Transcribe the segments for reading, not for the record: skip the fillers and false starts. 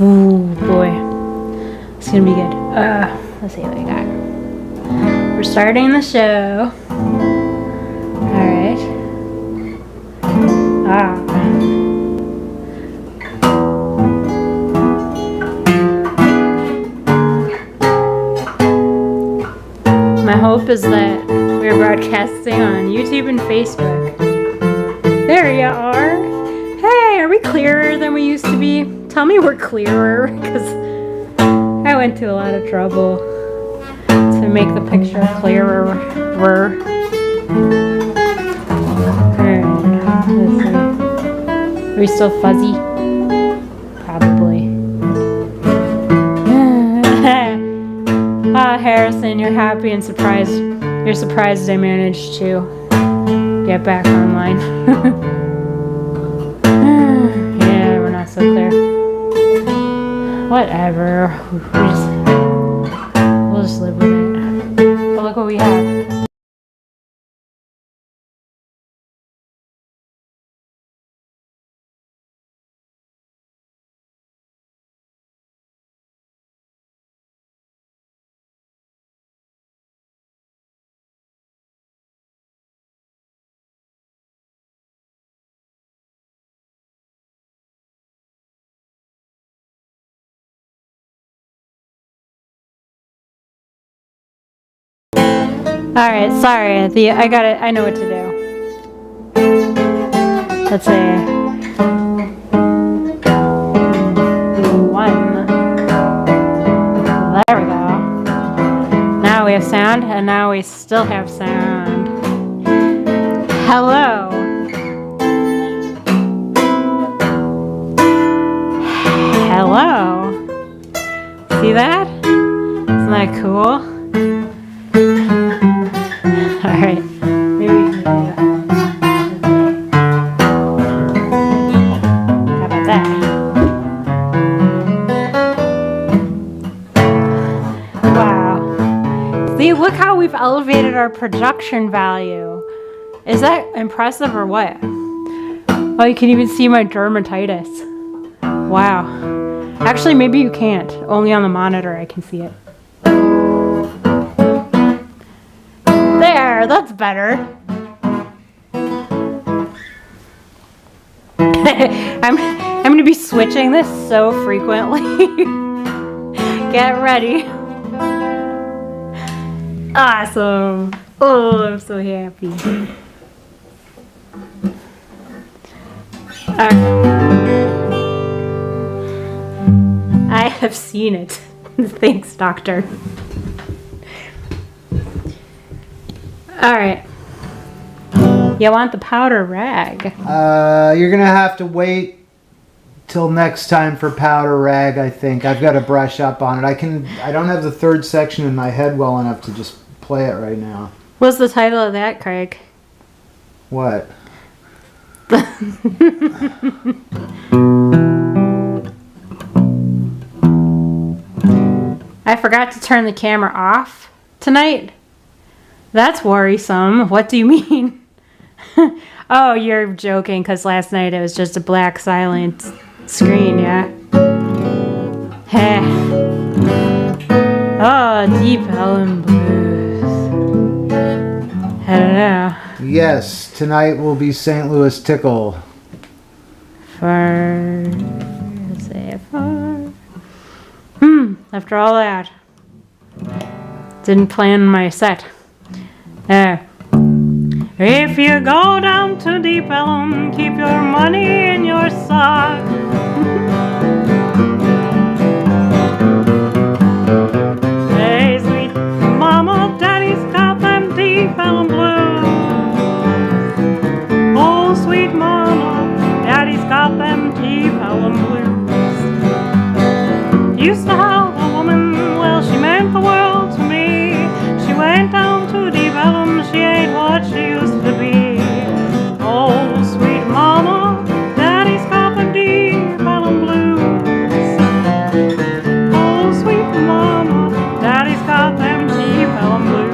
Ooh, boy. It's gonna be good. Let's see what we got. We're starting the show. Alright. My hope is that we're broadcasting on YouTube and Facebook. There you are. Hey, are we clearer than we used to be? Tell me we're clearer, because I went to a lot of trouble to make the picture clearer. Alright, let's see. Are we still fuzzy? Probably. Harrison, you're happy and surprised. You're surprised I managed to get back online. Yeah, we're not so clear. Whatever. We'll just live with it. But look what we have. Alright, sorry. I got it. I know what to do. Let's see. 1. There we go. Now we have sound, and now we still have sound. Hello. Hello. See that? Isn't that cool? Alright, maybe we can do that. How about that? Wow. See, look how we've elevated our production value. Is that impressive or what? Oh, you can even see my dermatitis. Wow. Actually, maybe you can't. Only on the monitor I can see it. There, that's better. I'm gonna be switching this so frequently. Get ready. Awesome. Oh, I'm so happy. I have seen it. Thanks, doctor. Alright. You want the powder rag? You're gonna have to wait till next time for powder rag, I think. I've got to brush up on it. I don't have the third section in my head well enough to just play it right now. What's the title of that, Craig? What? I forgot to turn the camera off tonight. That's worrisome. What do you mean? Oh, you're joking because last night it was just a black silent screen, yeah? Heh. Oh, Deep Ellum Blues. I don't know. Yes, tonight will be St. Louis Tickle. Let's say after all that. Didn't plan my set. If you go down to Deep Ellum, keep your money in your sock. Hey, sweet mama, daddy's got them Deep Ellum blues. Oh, sweet mama, daddy's got them Deep Ellum blues. Used to have a woman, well, she meant the world to me. She went down to Deep Ellum, she ain't what she used to be. Oh, sweet mama, daddy's got them Deep Ellum blues. Oh, sweet mama, daddy's got them Deep Ellum blues.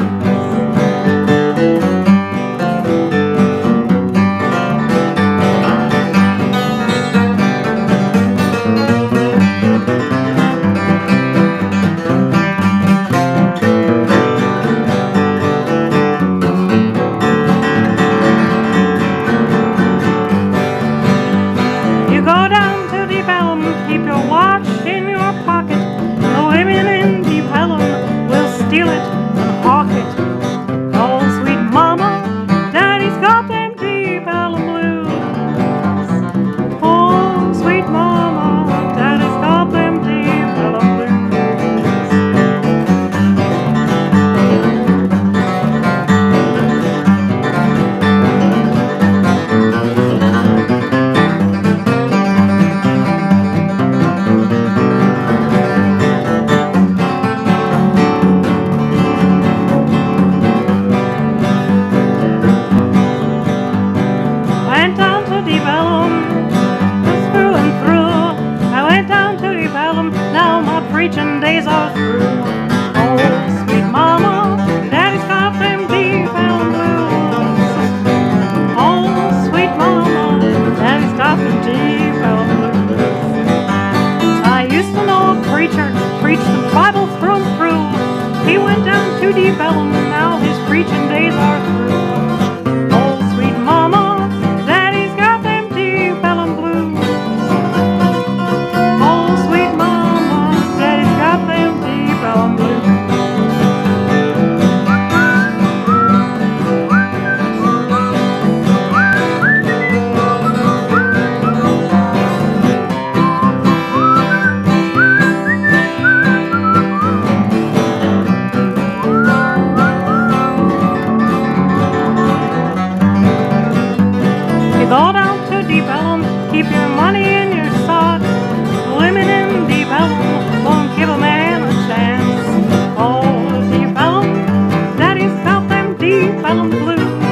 now my preaching days are through. Oh, sweet mama, daddy's got them deep elm blues. Oh, sweet mama, daddy's got them deep elm blues. I used to know a preacher preached the Bible through and through. He went down to deep elm, and now his preaching days are through. Oh, sweet mama, daddy's got them deep elm blues. Oh, sweet mama, daddy's got them deep elm blues. Go down to Deep Ellum, keep your money in your sock. Women in Deep Ellum won't give a man a chance. Oh, Deep Ellum, daddy's got them Deep Ellum blues.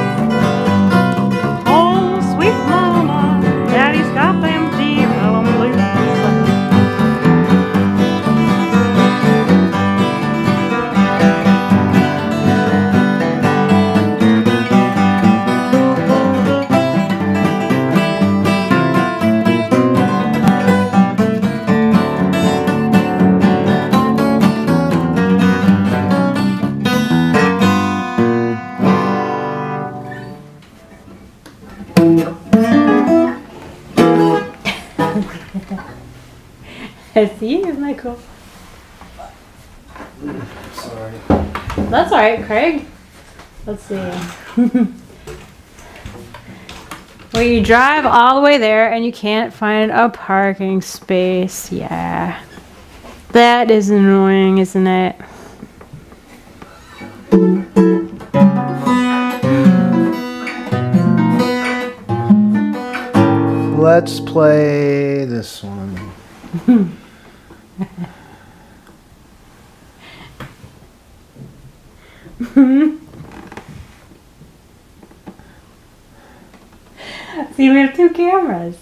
Oh, sweet mama, daddy's got them Deep Ellum blues. I see you, Michael. Sorry. That's all right, Craig. Let's see. Well, you drive all the way there and you can't find a parking space. Yeah. That is annoying, isn't it? Let's play this one. See, we have two cameras.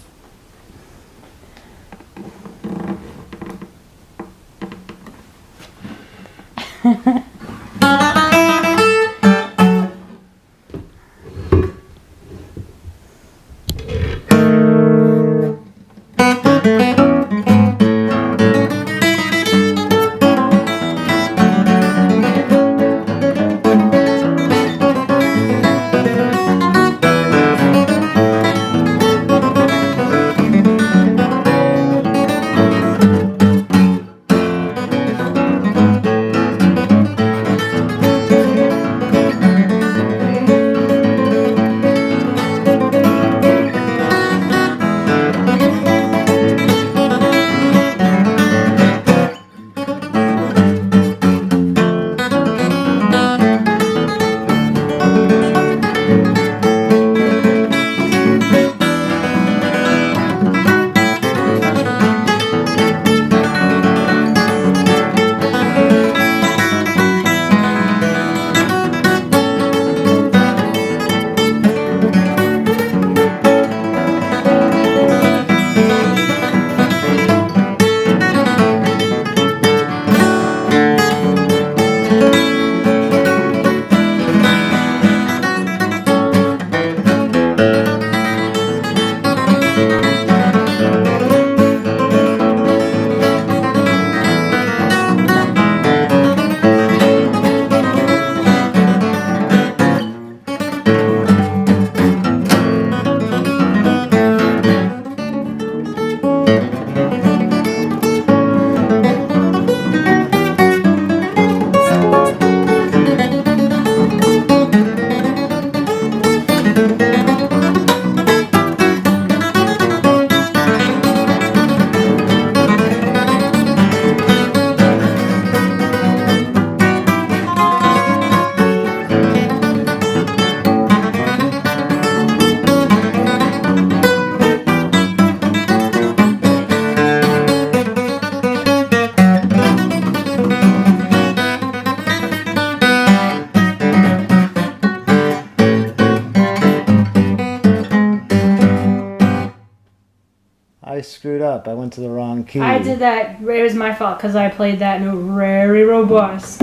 up. I went to the wrong key. I did that. It was my fault because I played that note very robust.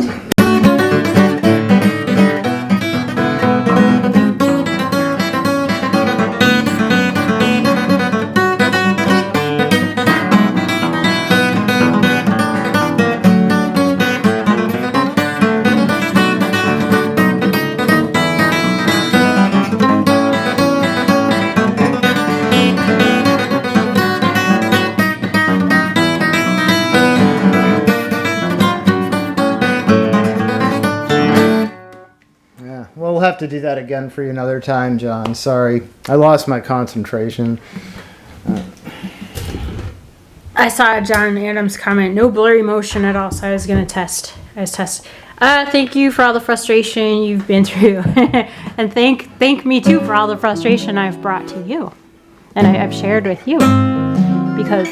We'll have to do that again for you another time, John. Sorry. I lost my concentration. I saw John Adams' comment, no blurry motion at all, so I was going to test. Thank you for all the frustration you've been through. And thank me, too, for all the frustration I've brought to you. And I've shared with you. Because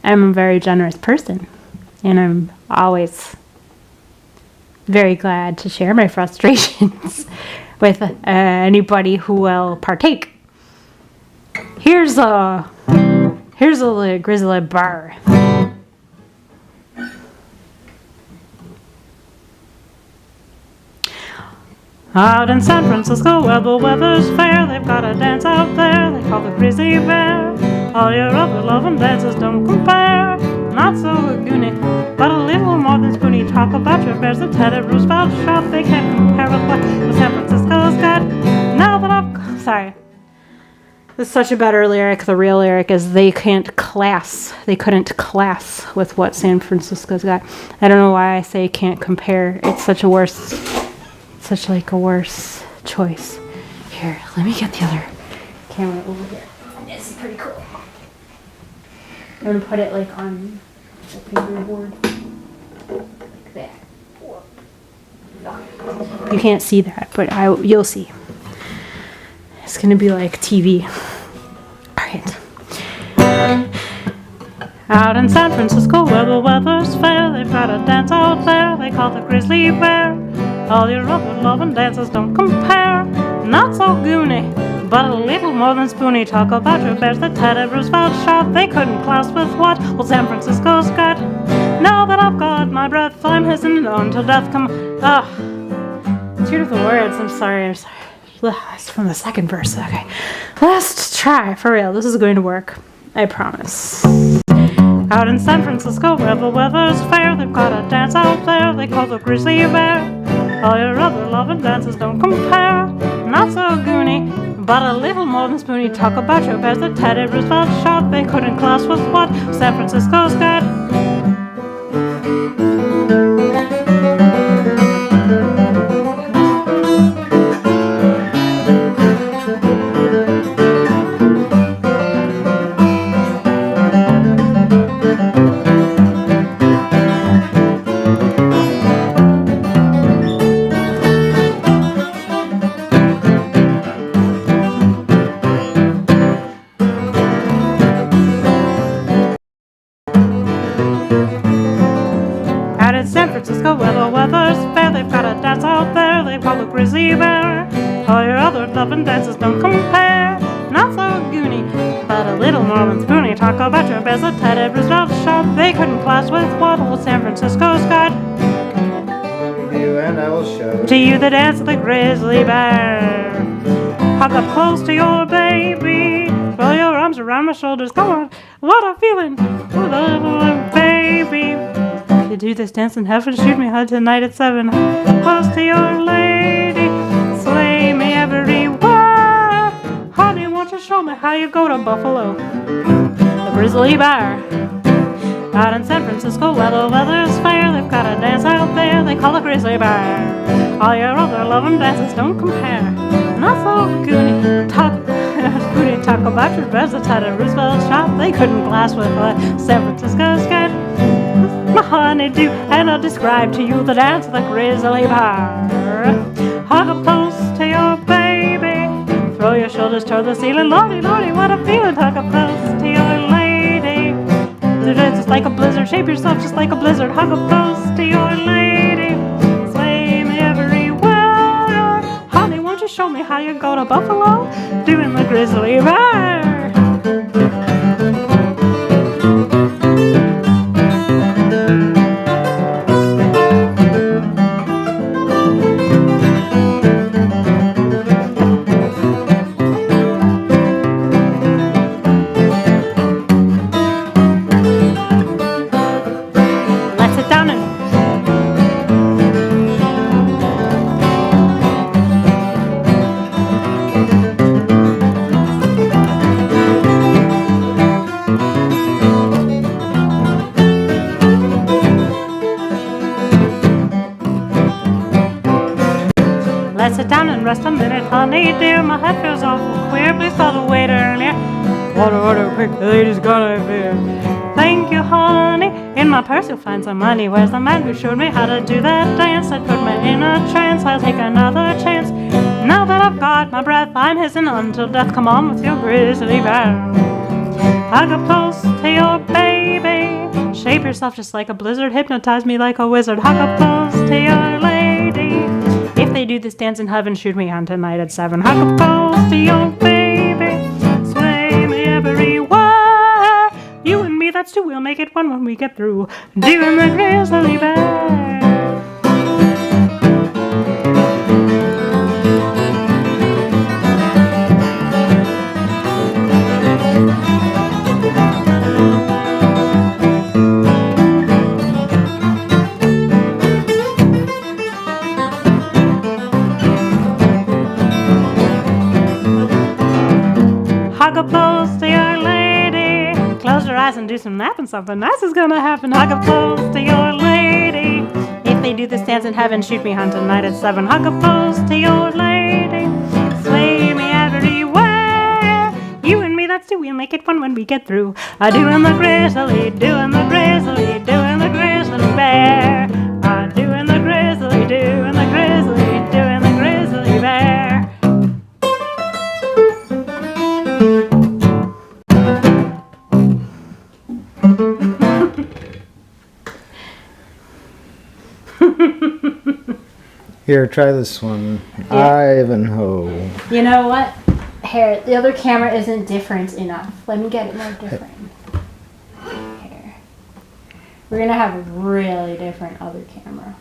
I'm a very generous person. And I'm always very glad to share my frustrations with anybody who will partake. Here's a grizzly bear. Out in San Francisco where the weather's fair, they've got a dance out there they call the grizzly bear. All your other loving dances don't compare. Not so goony, but a little more than spoony. Talk about your bears, the Teddy Roosevelt shop. They can't compare with what San Francisco's got. Now that sorry. This is such a better lyric. The real lyric is they couldn't class with what San Francisco's got. I don't know why I say can't compare. It's such a worse choice. Here, let me get the other camera over here. This is pretty cool. I'm gonna put it like on the fingerboard, like that. You can't see that, but you'll see. It's gonna be like TV. All right. Out in San Francisco where the weather's fair, they've got a dance out there they call the grizzly bear. All your other loving dances don't compare. Not so goony, but a little more than spoony. Talk about your bears, the Teddy Roosevelt shop. They couldn't class with what well San Francisco's got. Now that I've got my breath, I'm hissing on to death. Come, two of the words. I'm sorry. It's from the second verse. Okay, last try for real. This is going to work. I promise. Out in San Francisco where the weather's fair, they've got a dance out there they call the grizzly bear. All your other loving dances don't compare. Not so goony, but a little more than spoony. Talk about your bears, the Teddy Roosevelt shop. They couldn't class with what San Francisco's got. San Francisco where the weather's fair, they've got a dance out there they call the grizzly bear. All your other loving dances don't compare. Not so goony, but a little more than spoony. Talk about your bears, the Teddy Roosevelt shop. They couldn't class with what old San Francisco's got. You and I will show to you the dance of the grizzly bear. Hug up close to your baby, throw your arms around my shoulders. Come on, what a feeling with a little baby. You do this dance in heaven, shoot me hard tonight at 7. Close to your lady, slay me everywhere. Honey, won't you show me how you go to Buffalo, the grizzly bear. Out in San Francisco where the weather's fair, they've got a dance out there they call the grizzly bear. All your other loving dances don't compare. Not so goony, talk about your bears, the Teddy Roosevelt shop. They couldn't class with what San Francisco's got. My honeydew, and I'll describe to you the dance of the grizzly bear. Hug up close to your baby, throw your shoulders toward the ceiling. Lordy, lordy, what a feeling. Hug up close to your lady, the dance is like a blizzard. Shape yourself just like a blizzard. Hug up close to your lady, slay me everywhere. Honey, won't you show me how you go to Buffalo, doing the grizzly bear. sit down and rest a minute, honey dear. My head feels awful queer. Please call the waiter near. Order, quick, the lady's got a beer. Thank you, honey. In my purse you'll find some money. Where's the man who showed me how to do that dance that put me in a trance? I'll take another chance. Now that I've got my breath, I'm hissing until death. Come on with your grizzly bear. Hug up close to your baby. Shape yourself just like a blizzard. Hypnotize me like a wizard. Hug up close to your lady. If they do this dance in heaven, shoot me on tonight at 7. Hug up close to your baby. Sway me everywhere. You and me, that's two. We'll make it one when we get through doing the grizzly bear. Hug up close to your lady. Close your eyes and do some napping. Something nice is gonna happen. Hug up close to your lady. If they do this dance in heaven, shoot me on tonight at 7. Hug up close to your lady. Sway me everywhere. You and me, that's two. We'll make it fun when we get through. Doing the grizzly, doing the grizzly, doing the grizzly bear. Doing the grizzly, doing the grizzly, doing the grizzly bear. Here, try this one. Yeah. Ivanhoe. You know what? Here, the other camera isn't different enough. Let me get it more different. Here. We're gonna have a really different other camera.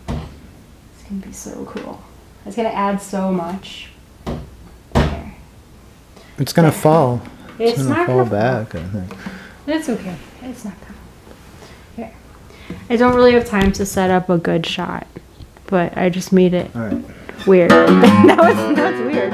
It's gonna be so cool. It's gonna add so much. Here. It's gonna fall. It's gonna not fall gonna back, I think. It's okay. It's not gonna. Here. I don't really have time to set up a good shot, but I just made it All right. weird. Now it's weird.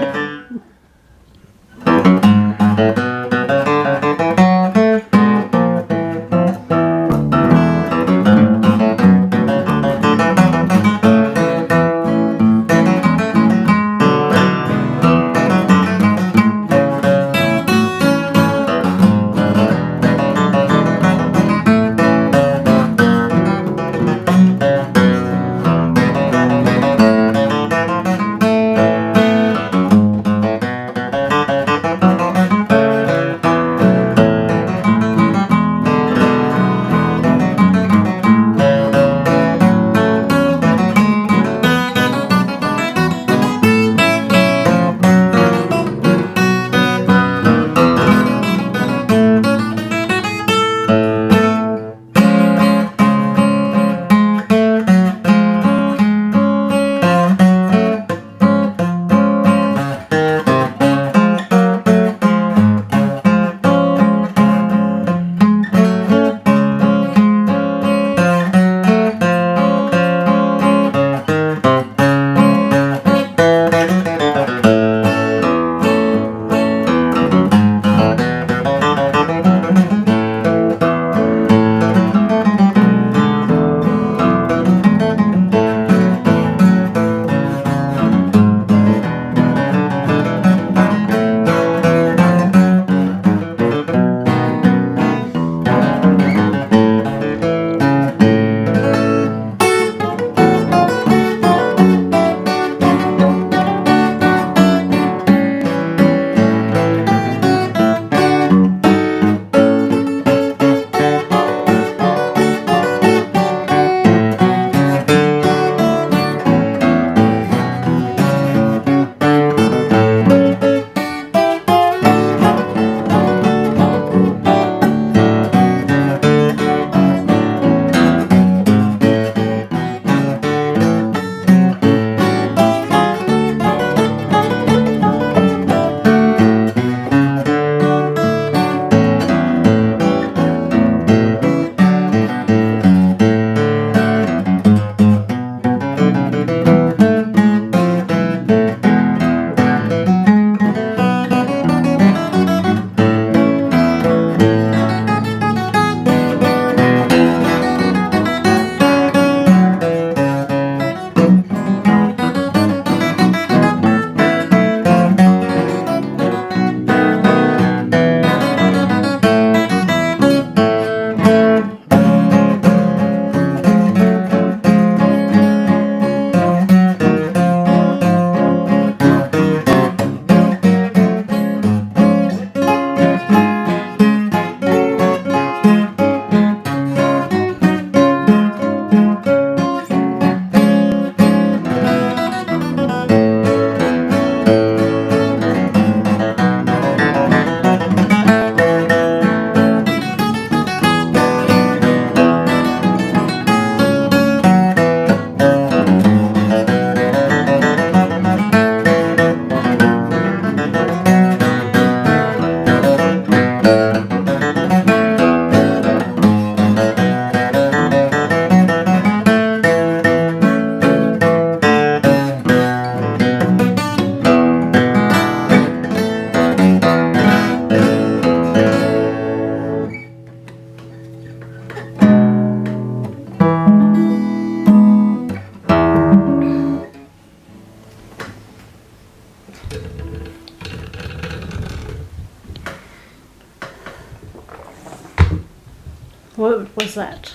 that?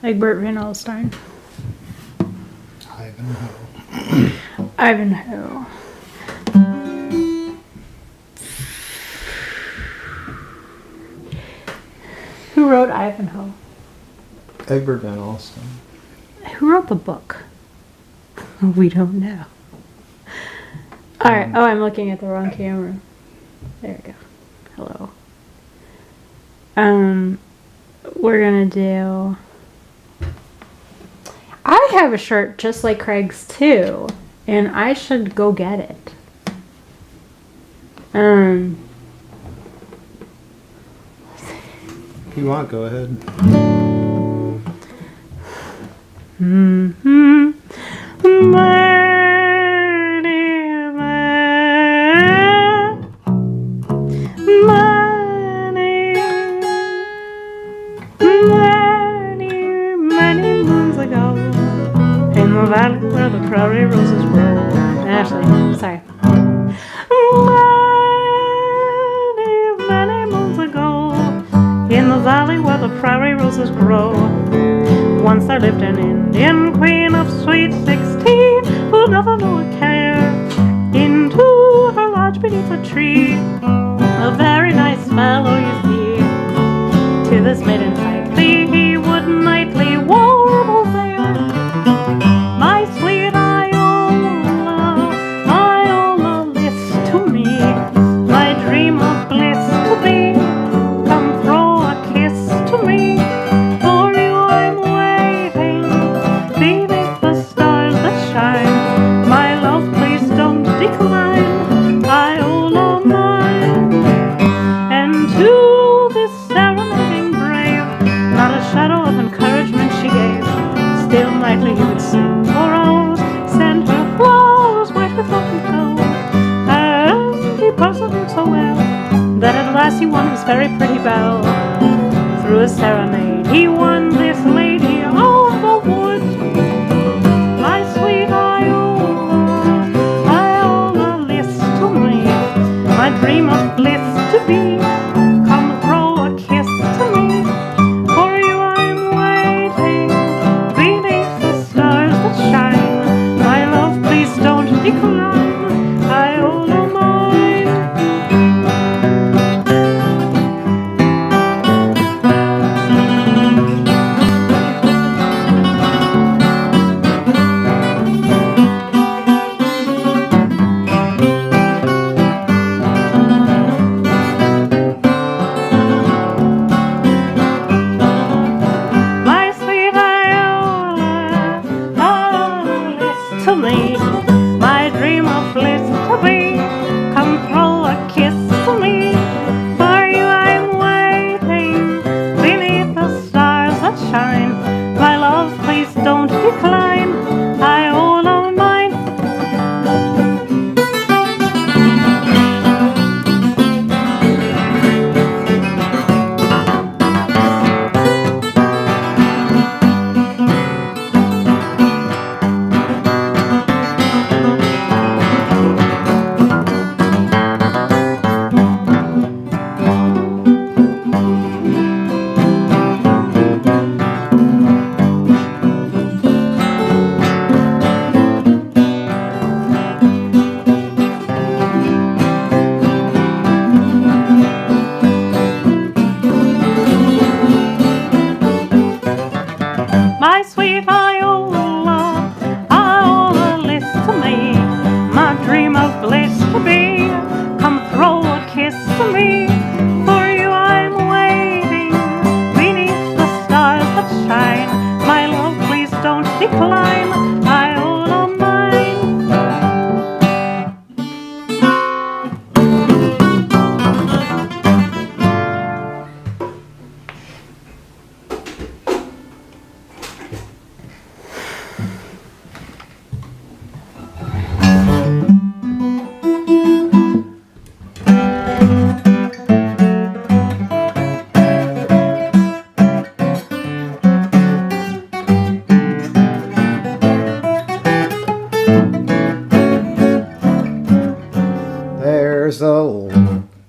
Egbert Van Alstyne. Ivanhoe. Ivanhoe. Who wrote Ivanhoe? Egbert Van Alstyne. Who wrote the book? We don't know. Alright. Oh, I'm looking at the wrong camera. There we go. Hello. We're gonna do... I have a shirt just like Craig's too, and I should go get it. If you want, go ahead. Many moons ago, in the valley where the prairie roses grow. Actually, sorry. Many moons ago, in the valley where the prairie roses grow, once there lived an Indian queen of sweet 16, who never knew a care. Into her lodge beneath a tree, a very nice fellow you see. To this maiden's high plea, he would nightly warble there. My sweet Iola, list to me, my dream of bliss to be. Come throw a kiss to me, for you I'm waiting beneath the stars that shine. My love, please don't decline, Iola mine. And to this serenading brave, not a shadow of encouragement she gave. Still nightly he would sing for hours, send her flowers white with autumn gold. And he persevered so well, that at last he won his very pretty belle. Through a serenade he won this lady of the wood. My sweet Iola, list to me, my dream of bliss to be. Come throw a kiss to me, for you I'm waiting beneath the stars that shine. My love, please don't decline, Iola mine. My sweet Iola, list to me, my dream of bliss to be. Come throw a kiss to me, for you I'm waiting beneath the stars that shine. My love, please don't decline, Iola mine. My sweet Iola, list to me, my dream of bliss to be. Come throw a kiss to me, for you I'm waiting beneath the stars that shine. My love, please don't decline, Iola mine.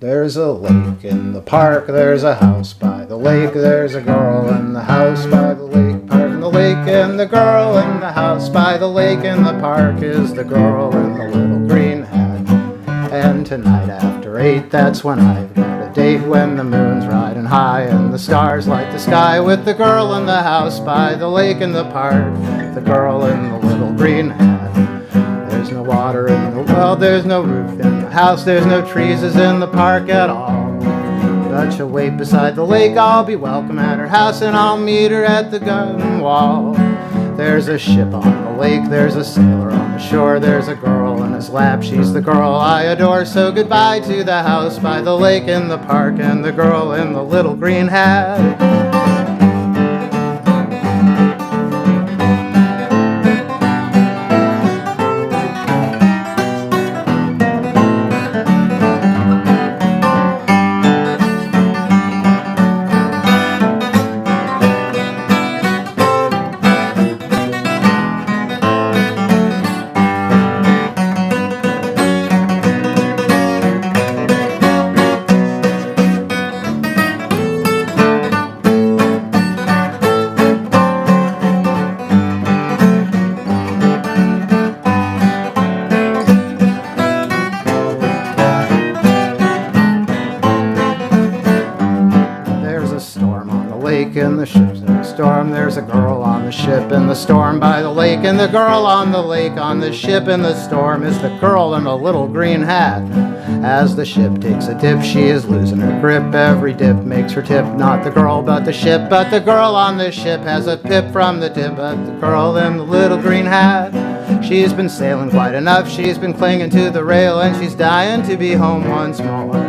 There's a lake in the park, there's a house by the the lake, there's a girl in the house by the lake, park in the lake, and the girl in the house by the lake in the park is the girl in the little green hat. And tonight after 8, that's when I've got a date, when the moon's riding high and the stars light the sky, with the girl in the house by the lake in the park, the girl in the little green hat. There's no water in the well, there's no roof in the house, there's no trees as in the park at all. But she'll wait beside the lake, I'll be welcome at her house, and I'll meet her at the garden wall. There's a ship on the lake, there's a sailor on the shore, there's a girl in his lap, she's the girl I adore. So goodbye to the house by the lake in the park, and the girl in the little green hat. And the ship's in a storm, there's a girl on the ship in the storm by the lake, and the girl on the lake on the ship in the storm is the girl in the little green hat. As the ship takes a dip, she is losing her grip, every dip makes her tip, not the girl but the ship, but the girl on the ship has a pip from the dip, but the girl in the little green hat. She's been sailing quite enough, she's been clinging to the rail, and she's dying to be home once more.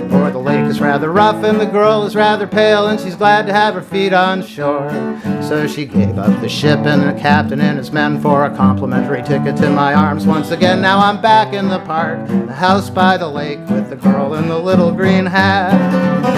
For the lake is rather rough and the girl is rather pale, and she's glad to have her feet on shore. So she gave up the ship and the captain and his men for a complimentary ticket to my arms once again. Now I'm back in the park, the house by the lake, with the girl in the little green hat.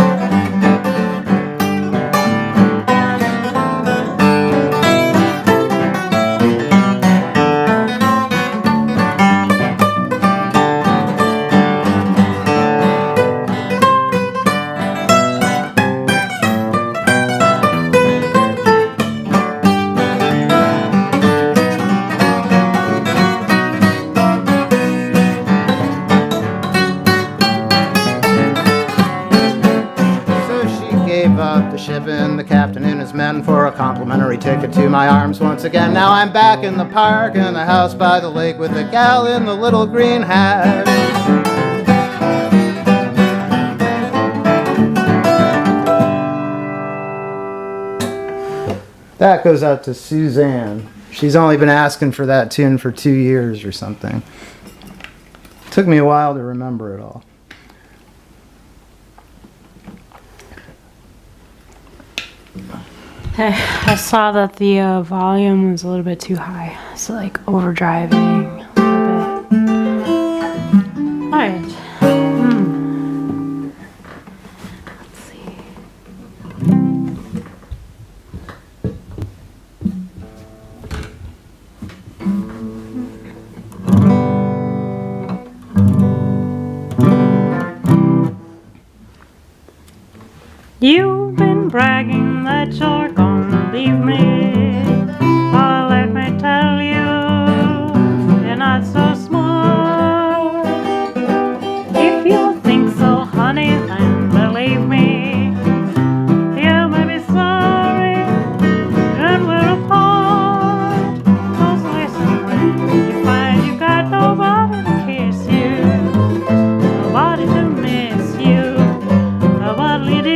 The ship and the captain and his men for a complimentary ticket to my arms once again. Now I'm back in the park in the house by the lake, with the gal in the little green hat. That goes out to Suzanne. She's only been asking for that tune for 2 years or something. Took me a while to remember it all. I saw that the volume was a little bit too high, so like overdriving a little bit. Alright. Let's see. You've been bragging that you're gonna leave me. Oh, let me tell you, you're not so smart. If you think so, honey, then believe me. You may be sorry that we're apart. 'Cause listen, when you find you got nobody to kiss you, nobody to miss you, nobody to do.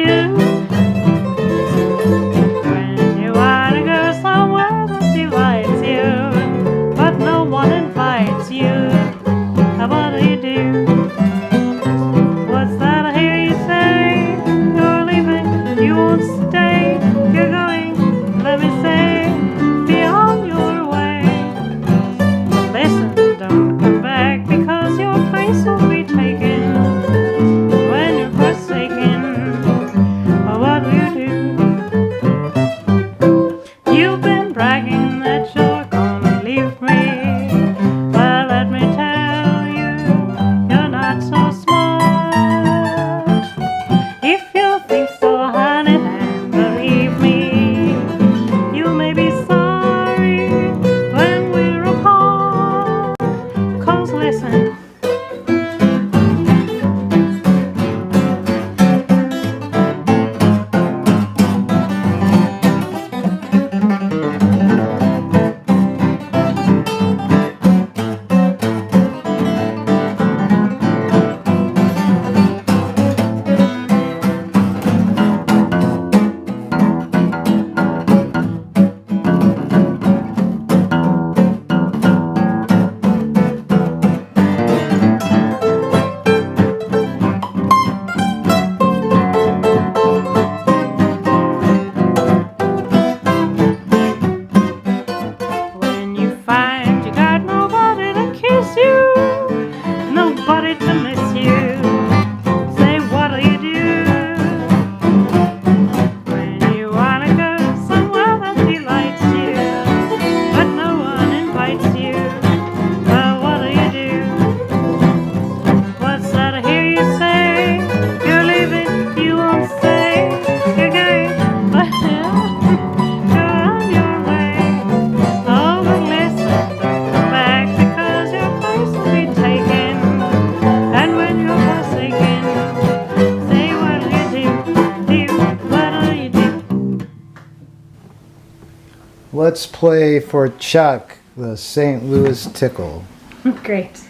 Let's play for Chuck, the St. Louis Tickle. Great.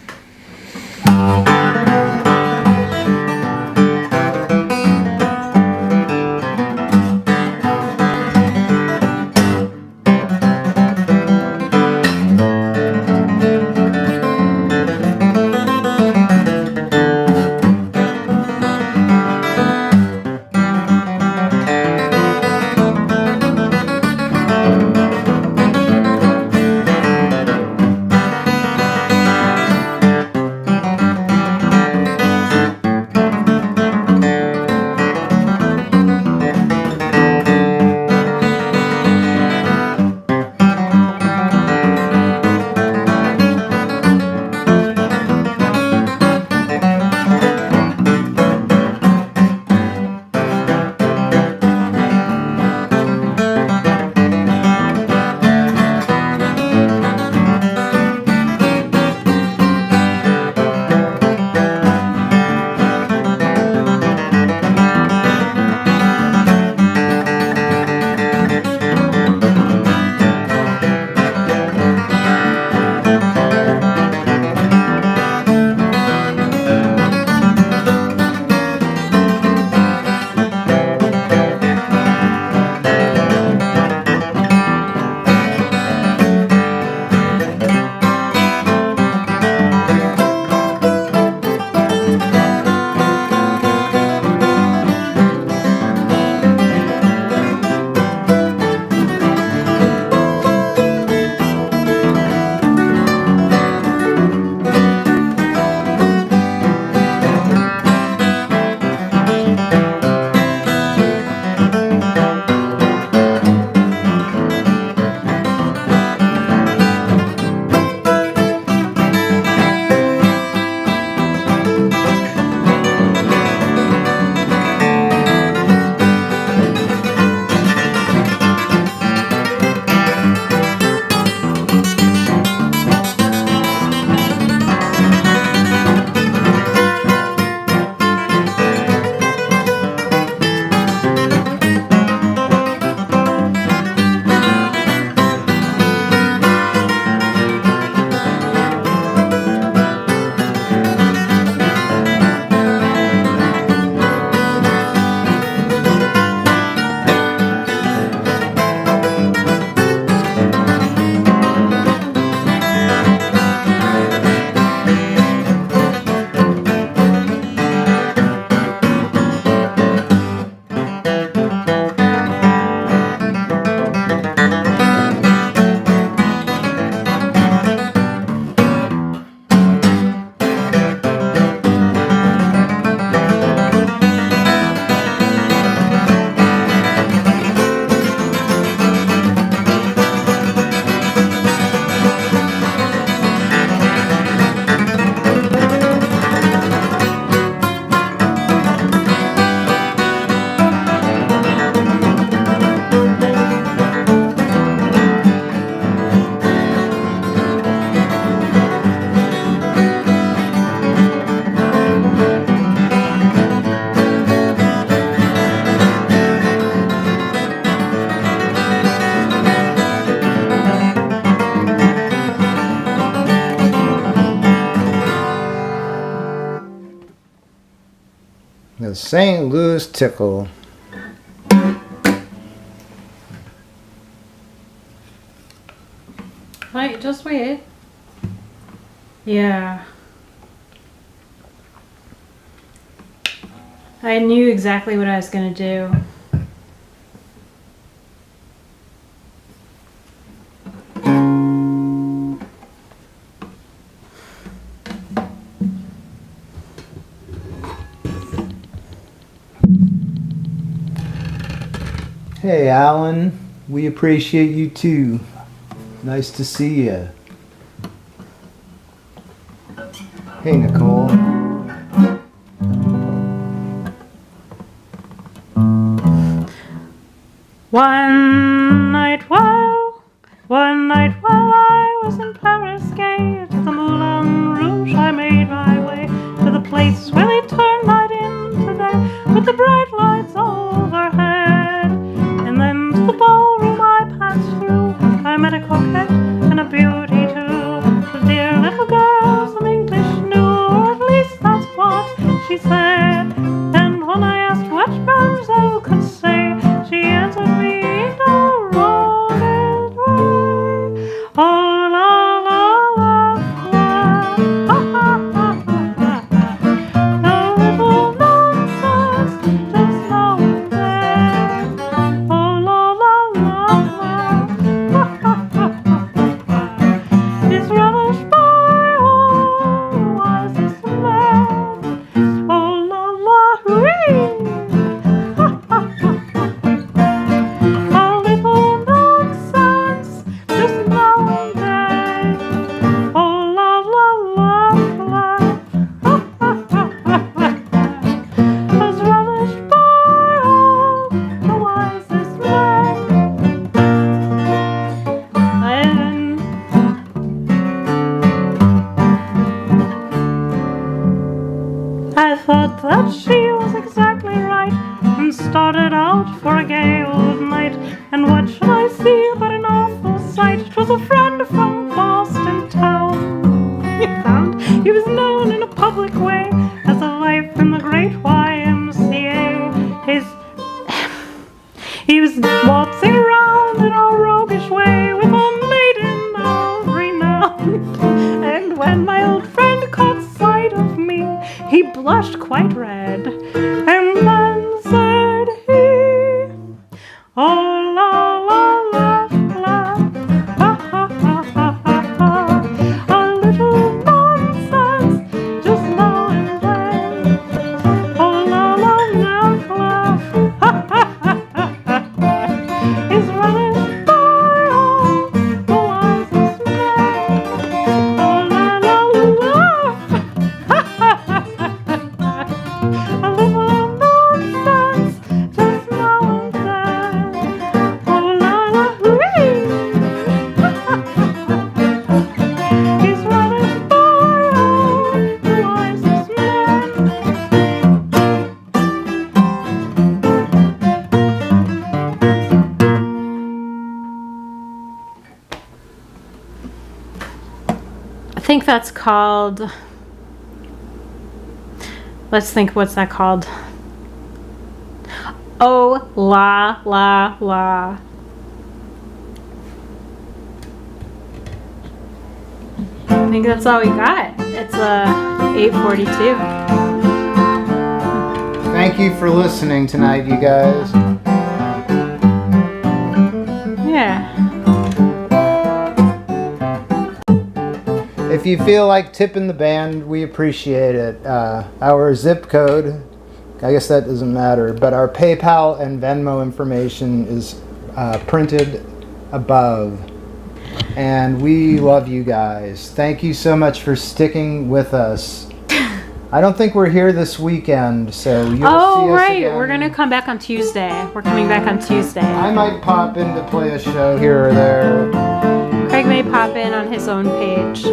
The St. Louis Tickle. Wait, just wait. Yeah. I knew exactly what I was going to do. Hey, Alan. We appreciate you too. Nice to see you. Hey, Nicole. One night while I was in Paris gay, to the Moulin Rouge I made my way, to the place where they turn night into day, with the bright lights overhead. And then to the ballroom I passed through, see but an awful sight. 'Twas a friend from Boston town. He was known in a public way as a life in the great YMCA. He was waltzing around in a roguish way with a maiden of renown. And when my old friend caught sight of me, he blushed quite red, and then said he, "Oh la la la la, ha ha ha ha ha ha, a little nonsense just now and then. Oh la la laugh laugh, ha ha ha ha ha, is running by all the wisest men. Oh la la laugh, ha ha ha ha ha, a little nonsense just now and then. Oh la la wee, ha ha ha ha ha, he's running by all the wisest men." I think that's called, let's think, what's that called? Oh la la la. I think that's all we got. It's 8:42. Thank you for listening tonight, you guys. Yeah. If you feel like tipping the band, we appreciate it. Our zip code, I guess that doesn't matter, but our PayPal and Venmo information is printed above. And we love you guys. Thank you so much for sticking with us. I don't think we're here this weekend, so you'll see us right. again. We're gonna come back on Tuesday. We're coming back on Tuesday. I might pop in to play a show here or there. Craig may pop in on his own page.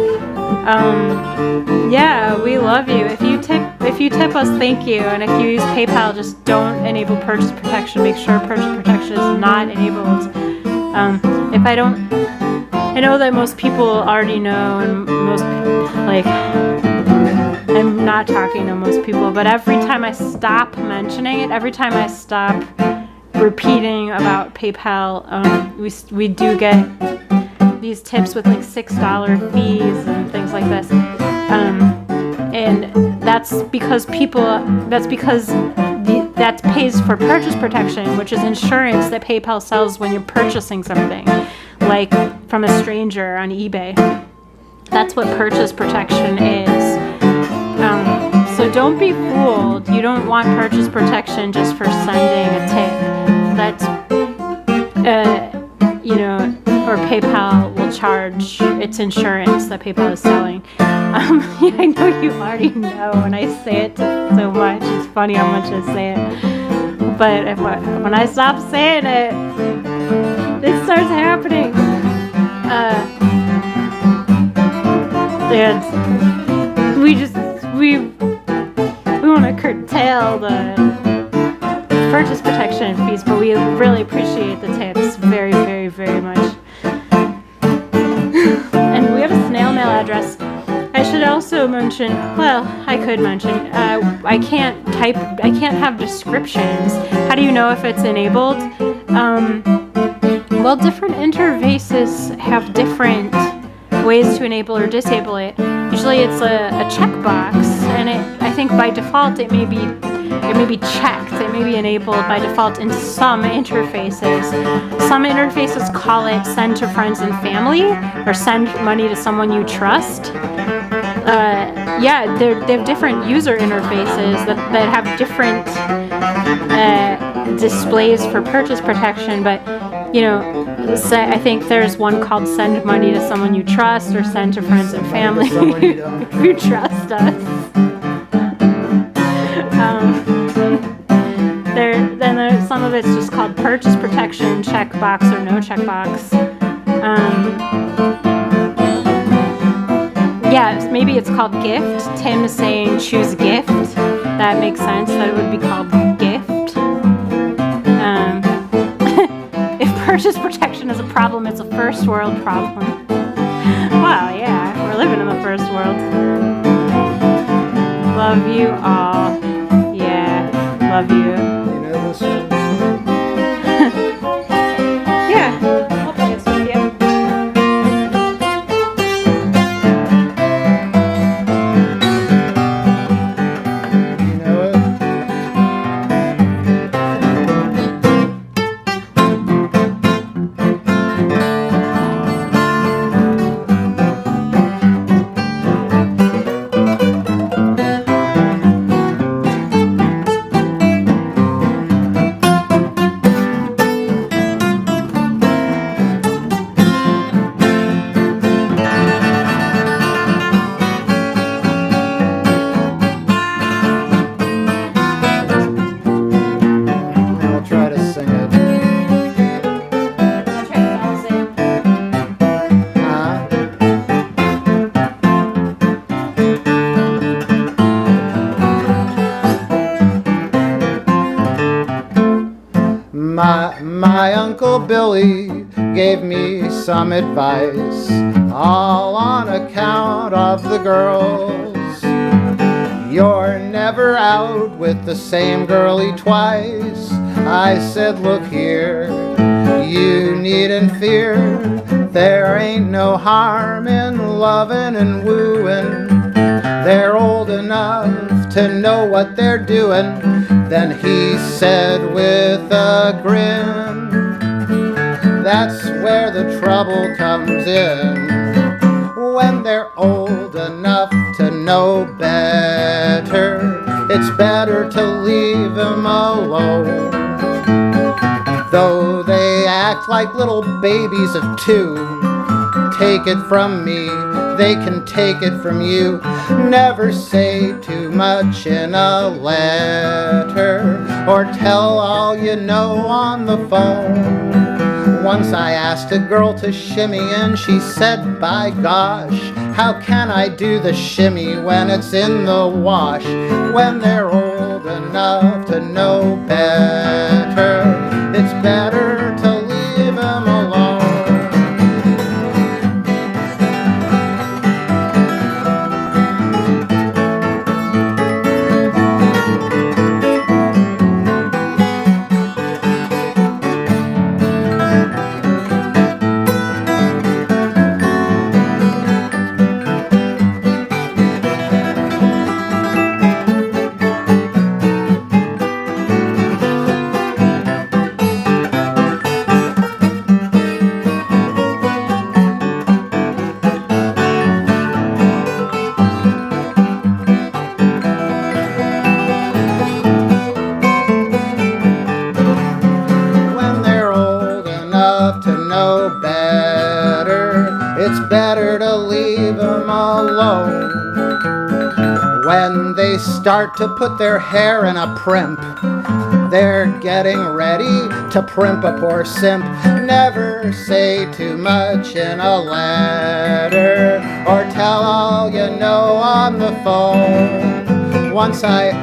Yeah, we love you. If you tip us, thank you. And if you use PayPal, just don't enable purchase protection. Make sure purchase protection is not enabled. I know that most people already know, and most I'm not talking to most people, but every time I stop mentioning it, every time I stop repeating about PayPal, we do get these tips with like $6 fees and things like this, and that's because that pays for purchase protection, which is insurance that PayPal sells when you're purchasing something, like from a stranger on eBay. That's what purchase protection is. So don't be fooled. You don't want purchase protection just for sending a tip. That's, or PayPal will charge its insurance that PayPal is selling. I know you already know when I say it so much. It's funny how much I say it. But when I stop saying it, it starts happening. And we want to curtail the purchase protection fees, but we really appreciate the tips very, very, very much. And we have a snail mail address. I should also mention, I can't have descriptions. How do you know if it's enabled? Different interfaces have different ways to enable or disable it. Usually it's a checkbox, and I think by default it may be checked. It may be enabled by default in some interfaces. Some interfaces call it send to friends and family, or send money to someone you trust. They have different user interfaces that have different displays for purchase protection, but I think there's one called send money to someone you trust, or send to friends and family who trust us. Then some of it's just called purchase protection, checkbox or no checkbox. Maybe it's called gift. Tim is saying choose gift. That makes sense that it would be called gift. If purchase protection immigration is a problem, it's a first world problem. Well, yeah, we're living in the first world. Love you all. Yeah, love you. You know this one? Yeah, I'll play this with you. You know it? I'll try to sing it. I'll try to balance it. My Uncle Billy gave me some advice, all on account of the girls. You're never out with the same girlie twice. I said, look here, you needn't fear. There ain't no harm in loving and wooing. They're old enough to know what they're doing. Then he said with a grin, that's where the trouble comes in. When they're old enough to know better, it's better to leave them alone. Though they act like little babies of 2, take it from me, they can take it from you. Never say too much in a letter, or tell all you know on the phone. Once I asked a girl to shimmy and she said, by gosh, how can I do the shimmy when it's in the wash? When they're old enough to know better, it's better to leave them alone. It's better to leave them alone. When they start to put their hair in a primp, they're getting ready to primp a poor simp. Never say too much in a letter, or tell all you know on the phone. Once I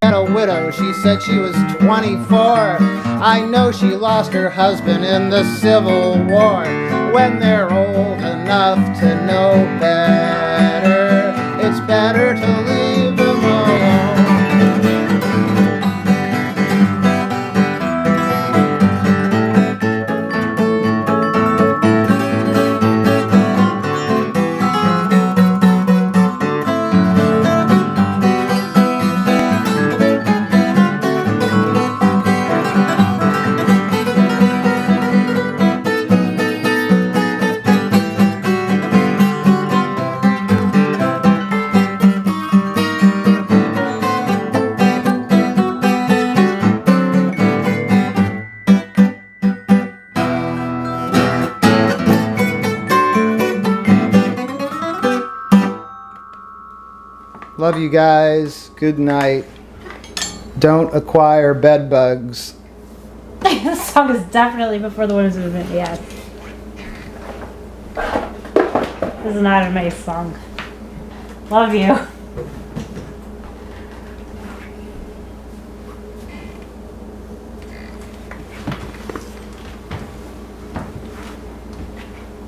met a widow, she said she was 24. I know she lost her husband in the Civil War. When they're old enough to know better, it's better to leave them alone. Love you guys. Good night. Don't acquire bed bugs. This song is definitely before the Women's Movement, yes. This is not a nice song. Love you.